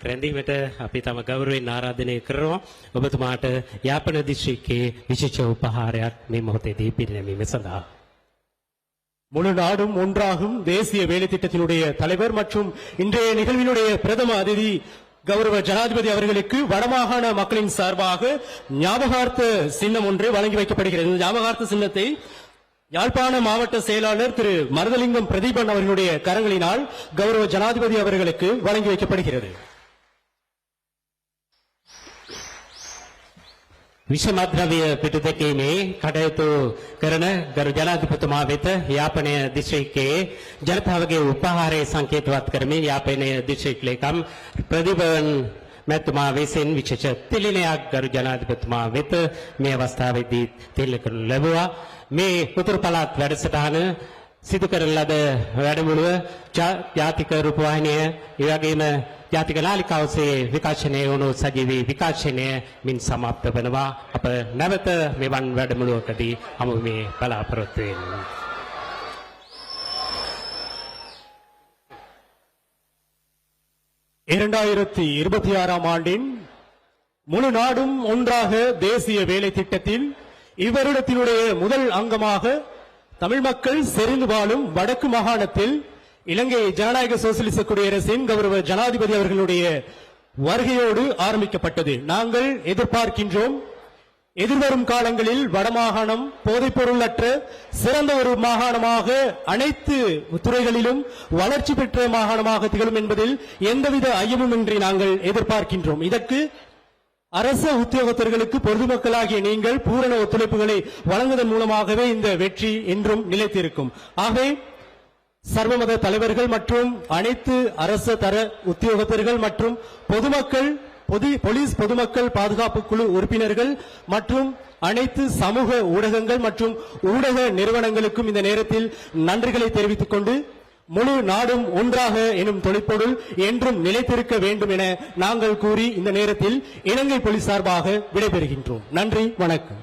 රැඳීමට අපි තම ගෞරවයෙන් ආරාධනය කරනවා. ඔබතුමාට යාපන දිස්ත්‍රික්කයේ විශේෂ උපහාරයක් මේ මොහොතේදී පිරිනැමීම සඳහා. முழு நாடும் ஒன்றாகும் தேசிய வேலை திட்டத்தினுடைய தலைவர் மற்றும் இன்றைய நிகழ்வினுடைய பிரதம அதிதி கௌரவ ஜனாதிபதி அவர்களுக்கு வடமாகாண மக்களின் சார்பாக ஞாபகார்த்த சின்னம் ஒன்று வழங்கி வைக்கப்படுகிறது. இந்த ஞாபகார்த்த சின்னத்தை யாழ்ப்பாண மாவட்ட செயலாளர் திரு மருதலிங்கம் பிரதீபன் அவர்களுடைய கரங்களினால் கௌரவ ஜனாதிபதி அவர்களுக்கு வழங்கி வைக்கப்படுகிறது. විෂමද්‍රව්‍ය පිටුදැකීමේ කටයුතු කරන ගරු ජනාධිපතිතුමා වෙත යාපනය දිස්ත්‍රික්කයේ ජනතාවගේ උපහාරය සංකේතවත් කරමින් යාපනය දිස්ත්‍රික් ලේකම් ප්‍රදීපන් මැතිතුමා විසින් විශේෂ තිළිණයක් ගරු ජනාධිපතිතුමා වෙත මේ අවස්ථාවේදී තිළිණ කරනු ලැබුවා. මේ උතුරු පළාත් වැඩසටහන සිදු කරන ලද වැඩමුළුව ජාතික රූපවාහිනිය ඒ වගේම ජාතික නාලිකාව ඔස්සේ විකාශනය වුණු සජීවී විකාශනය මින් සමාප්ත වෙනවා. අප නැවත මෙවන් වැඩමුළුවකදී හමු මේ බලාපොරොත්තු වෙනවා. 2026 ஆண்டின் முழு நாடும் ஒன்றாக தேசிய வேலை திட்டத்தில் இவ்வருடத்தினுடைய முதல் அங்கமாக தமிழ் மக்கள் செறிந்து வாழும் வடக்கு மாகாணத்தில் இலங்கை ஜனநாயக சோசியலிச குடியரசின் கௌரவ ஜனாதிபதி அவர்களுடைய வருகையோடு ஆரம்பிக்கப்பட்டது. நாங்கள் எதிர்பார்க்கின்றோம் எதிர்வரும் காலங்களில் வடமாகாணம் போதைப்பொருளற்ற சிறந்த ஒரு மாகாணமாக அனைத்து துறைகளிலும் வளர்ச்சி பெற்ற மாகாணமாக திகழும் என்பதில் எந்தவித ஐயமுமின்றி நாங்கள் எதிர்பார்க்கின்றோம். இதற்கு அரச உத்தியோகத்தர்களுக்கு பொதுமக்களாகிய நீங்கள் பூரண ஒத்துழைப்புகளை வழங்குவதன் மூலமாகவே இந்த வெற்றி என்றும் நிலைத்திருக்கும். ஆகவே சர்வமத தலைவர்கள் மற்றும் அனைத்து அரச தர உத்தியோகத்தர்கள் மற்றும் பொதுமக்கள் போலீஸ் பொதுமக்கள் பாதுகாப்பு குழு உறுப்பினர்கள் மற்றும் அனைத்து சமூக ஊடகங்கள் மற்றும் ஊடக நிறுவனங்களுக்கும் இந்த நேரத்தில் நன்றிகளை தெரிவித்துக் கொண்டு முழு நாடும் ஒன்றாக எனும் தொழிற்பொருள் என்றும் நிலைத்திருக்க வேண்டும் என நாங்கள் கூறி இந்த நேரத்தில் இலங்கை போலீஸ் சார்பாக விடைபெறுகின்றோம். நன்றி, வணக்கம்.